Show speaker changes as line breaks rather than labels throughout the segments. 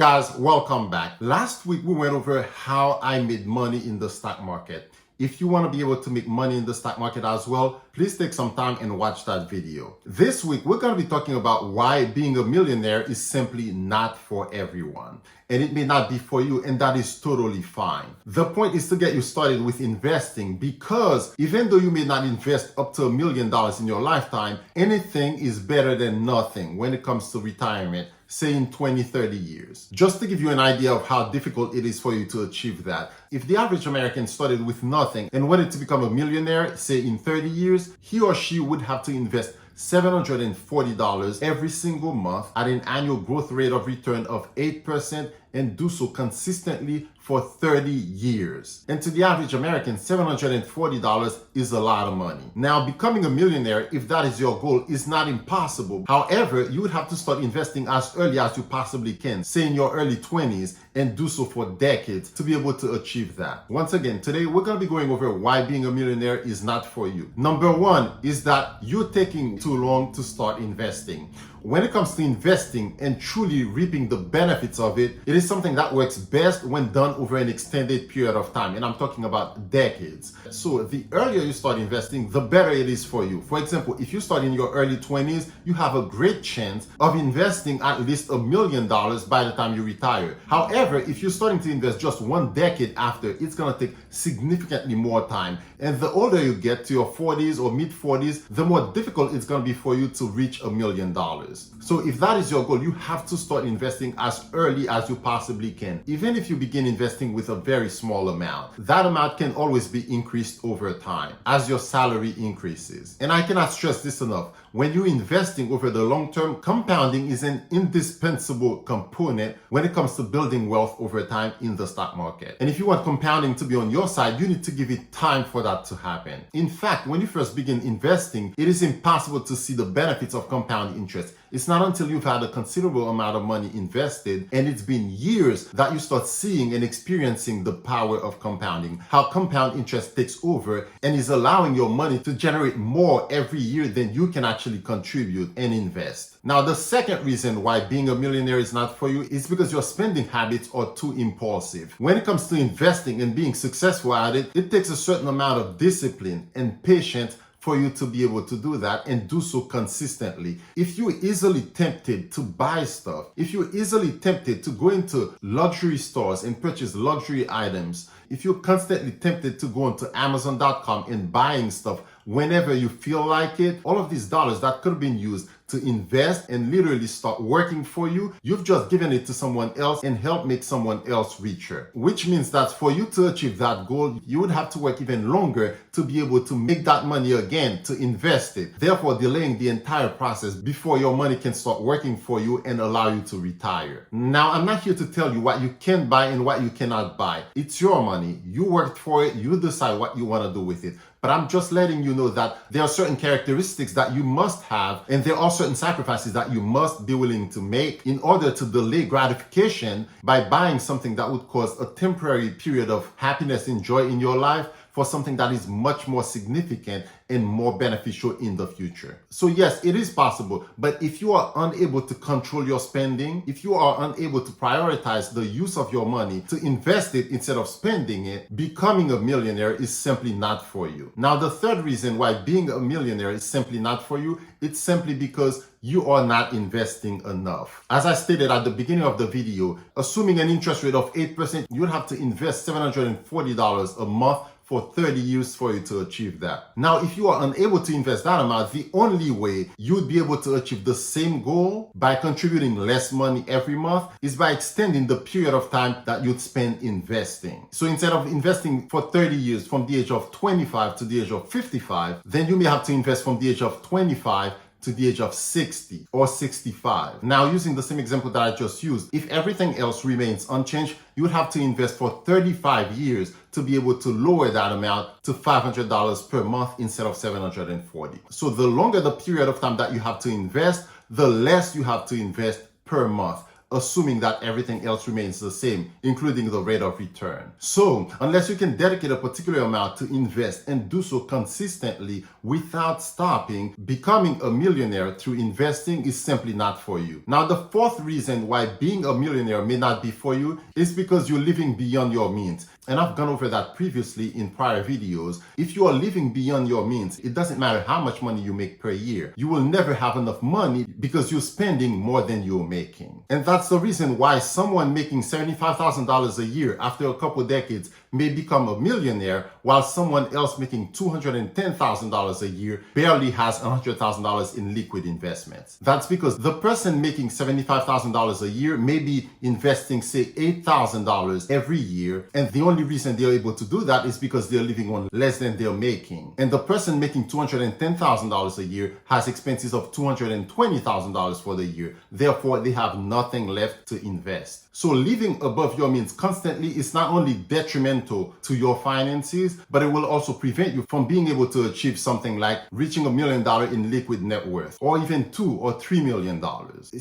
guys, welcome back. Last week we went over how I made money in the stock market. If you want to be able to make money in the stock market as well, please take some time and watch that video. This week we're going to be talking about why being a millionaire is simply not for everyone. And it may not be for you, and that is totally fine. The point is to get you started with investing, because even though you may not invest up to $1 million in your lifetime, anything is better than nothing when it comes to retirement, say in 20, 30 years. Just to give you an idea of how difficult it is for you to achieve that, if the average American started with nothing and wanted to become a millionaire, say in 30 years, he or she would have to invest $740 every single month at an annual growth rate of return of 8% and do so consistently for 30 years. And to the average American, $740 is a lot of money. Now, becoming a millionaire, if that is your goal, is not impossible. However, you would have to start investing as early as you possibly can, say in your early 20s, and do so for decades to be able to achieve that. Once again, today we're going to be going over why being a millionaire is not for you. Number one is that you're taking too long to start investing. When it comes to investing and truly reaping the benefits of it, it is something that works best when done over an extended period of time. And I'm talking about decades. So the earlier you start investing, the better it is for you. For example, if you start in your early 20s, you have a great chance of investing at least $1 million by the time you retire. However, if you're starting to invest just 1 decade after, it's going to take significantly more time. And the older you get to your 40s or mid 40s, the more difficult it's going to be for you to reach $1 million. So if that is your goal, you have to start investing as early as you possibly can. Even if you begin investing with a very small amount, that amount can always be increased over time as your salary increases. And I cannot stress this enough. When you're investing over the long term, compounding is an indispensable component when it comes to building wealth over time in the stock market. And if you want compounding to be on your side, you need to give it time for that to happen. In fact, when you first begin investing, it is impossible to see the benefits of compound interest. It's not until you've had a considerable amount of money invested and it's been years that you start seeing and experiencing the power of compounding, how compound interest takes over and is allowing your money to generate more every year than you can actually contribute and invest. Now, the second reason why being a millionaire is not for you is because your spending habits are too impulsive. When it comes to investing and being successful at it, it takes a certain amount of discipline and patience for you to be able to do that and do so consistently. If you're easily tempted to buy stuff, if you're easily tempted to go into luxury stores and purchase luxury items, if you're constantly tempted to go into Amazon.com and buying stuff whenever you feel like it, all of these dollars that could have been used to invest and literally start working for you, you've just given it to someone else and helped make someone else richer. Which means that for you to achieve that goal, you would have to work even longer to be able to make that money again, to invest it, therefore delaying the entire process before your money can start working for you and allow you to retire. Now, I'm not here to tell you what you can buy and what you cannot buy. It's your money. You worked for it. You decide what you want to do with it. But I'm just letting you know that there are certain characteristics that you must have, and there are certain sacrifices that you must be willing to make in order to delay gratification by buying something that would cause a temporary period of happiness and joy in your life for something that is much more significant and more beneficial in the future. So yes, it is possible, but if you are unable to control your spending, if you are unable to prioritize the use of your money to invest it instead of spending it, becoming a millionaire is simply not for you. Now, the third reason why being a millionaire is simply not for you, it's simply because you are not investing enough. As I stated at the beginning of the video, assuming an interest rate of 8%, you would have to invest $740 a month for 30 years for you to achieve that. Now, if you are unable to invest that amount, the only way you would be able to achieve the same goal by contributing less money every month is by extending the period of time that you'd spend investing. So instead of investing for 30 years from the age of 25 to the age of 55, then you may have to invest from the age of 25 to the age of 60 or 65. Now, using the same example that I just used, if everything else remains unchanged, you would have to invest for 35 years to be able to lower that amount to $500 per month instead of $740. So the longer the period of time that you have to invest, the less you have to invest per month. assuming that everything else remains the same, including the rate of return. So, unless you can dedicate a particular amount to invest and do so consistently without stopping, becoming a millionaire through investing is simply not for you. Now, the fourth reason why being a millionaire may not be for you is because you're living beyond your means. And I've gone over that previously in prior videos. If you are living beyond your means, it doesn't matter how much money you make per year. You will never have enough money because you're spending more than you're making. And that's the reason why someone making $75,000 a year after a couple decades may become a millionaire, while someone else making $210,000 a year barely has $100,000 in liquid investments. That's because the person making $75,000 a year may be investing, say, $8,000 every year, and the only reason they're able to do that is because they're living on less than they're making. And the person making $210,000 a year has expenses of $220,000 for the year. Therefore, they have nothing left to invest. So living above your means constantly is not only detrimental to your finances, but it will also prevent you from being able to achieve something like reaching $1 million in liquid net worth, or even $2 or $3 million.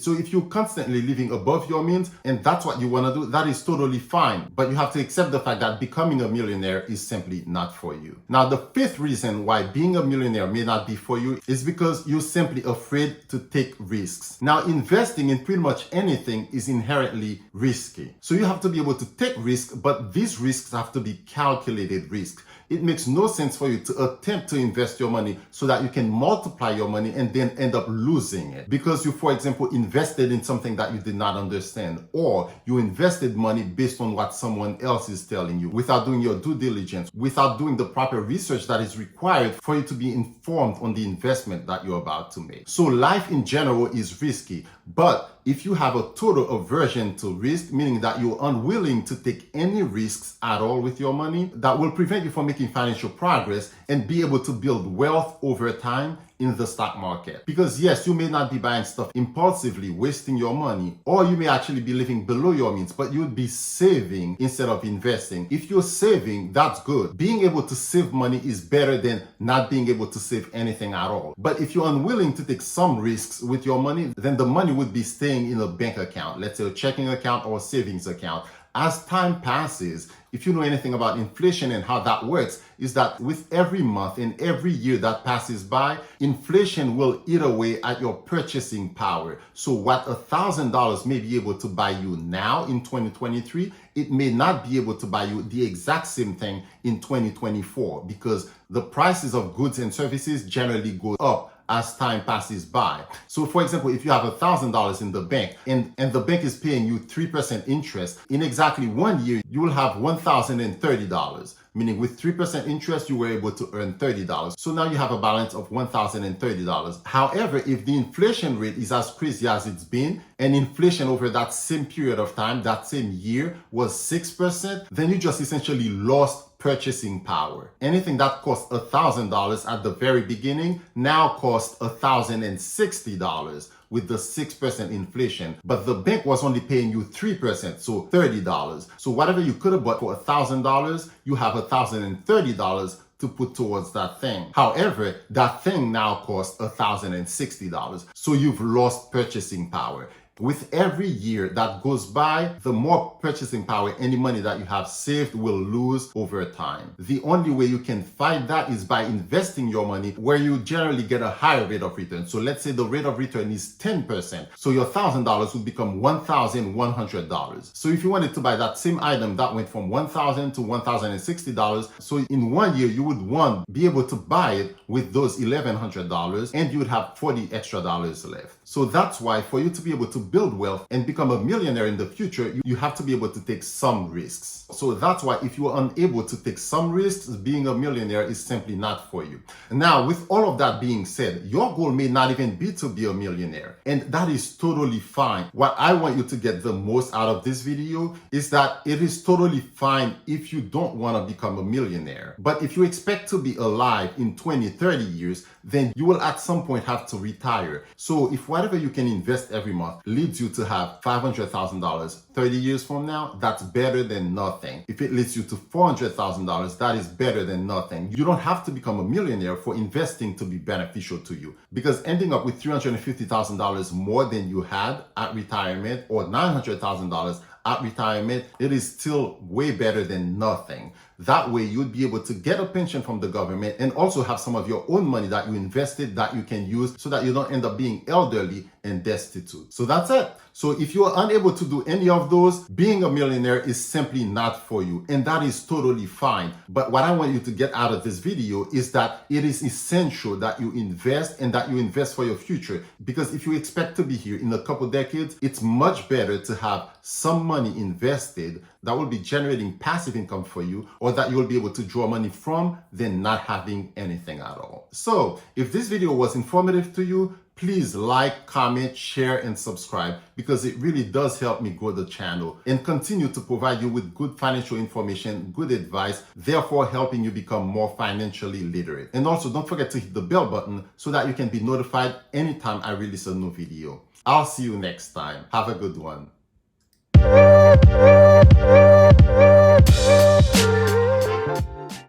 So if you're constantly living above your means and that's what you want to do, that is totally fine. But you have to accept the fact that becoming a millionaire is simply not for you. Now, the fifth reason why being a millionaire may not be for you is because you're simply afraid to take risks. Now, investing in pretty much anything is inherently risky. So you have to be able to take risks, but these risks have to be calculated risks. It makes no sense for you to attempt to invest your money so that you can multiply your money and then end up losing it because you, for example, invested in something that you did not understand, or you invested money based on what someone else is telling you without doing your due diligence, without doing the proper research that is required for you to be informed on the investment that you're about to make. So life in general is risky, but if you have a total aversion to risk, meaning that you're unwilling to take any risks at all with your money, that will prevent you from making financial progress and be able to build wealth over time in the stock market. Because yes, you may not be buying stuff impulsively, wasting your money, or you may actually be living below your means, but you would be saving instead of investing. If you're saving, that's good. Being able to save money is better than not being able to save anything at all. But if you're unwilling to take some risks with your money, then the money would be staying in a bank account, let's say a checking account or a savings account. As time passes, if you know anything about inflation and how that works, is that with every month and every year that passes by, inflation will eat away at your purchasing power. So what $1,000 may be able to buy you now in 2023, it may not be able to buy you the exact same thing in 2024 because the prices of goods and services generally go up as time passes by. So for example, if you have $1,000 in the bank and the bank is paying you 3% interest, in exactly 1 year, you will have $1,030. Meaning with 3% interest, you were able to earn $30. So now you have a balance of $1,030. However, if the inflation rate is as crazy as it's been, and inflation over that same period of time, that same year was 6%, then you just essentially lost purchasing power. Anything that cost $1,000 at the very beginning now costs $1,060 with the 6% inflation. But the bank was only paying you 3%, so $30. So whatever you could have bought for $1,000, you have $1,030 to put towards that thing. However, that thing now costs $1,060. So you've lost purchasing power. With every year that goes by, the more purchasing power any money that you have saved will lose over time. The only way you can fight that is by investing your money where you generally get a higher rate of return. So let's say the rate of return is 10%. So your $1,000 would become $1,100. So if you wanted to buy that same item that went from $1,000 to $1,060, so in 1 year you would be able to buy it with those $1,100 and you would have $40 extra left. So that's why for you to be able to build wealth and become a millionaire in the future, you have to be able to take some risks. So that's why if you are unable to take some risks, being a millionaire is simply not for you. Now, with all of that being said, your goal may not even be to be a millionaire, and that is totally fine. What I want you to get the most out of this video is that it is totally fine if you don't want to become a millionaire. But if you expect to be alive in 20, 30 years, then you will at some point have to retire. So if whatever you can invest every month, leads you to have $500,000 30 years from now, that's better than nothing. If it leads you to $400,000, that is better than nothing. You don't have to become a millionaire for investing to be beneficial to you, because ending up with $350,000 more than you had at retirement or $900,000 at retirement, it is still way better than nothing. That way, you'd be able to get a pension from the government and also have some of your own money that you invested that you can use so that you don't end up being elderly and destitute. So that's it. So if you are unable to do any of those, being a millionaire is simply not for you, and that is totally fine. But what I want you to get out of this video is that it is essential that you invest, and that you invest for your future, because if you expect to be here in a couple decades, it's much better to have some money invested that will be generating passive income for you, or that you'll be able to draw money from, than not having anything at all. So if this video was informative to you, please like, comment, share, and subscribe, because it really does help me grow the channel and continue to provide you with good financial information, good advice, therefore helping you become more financially literate. And also, don't forget to hit the bell button so that you can be notified anytime I release a new video. I'll see you next time. Have a good one.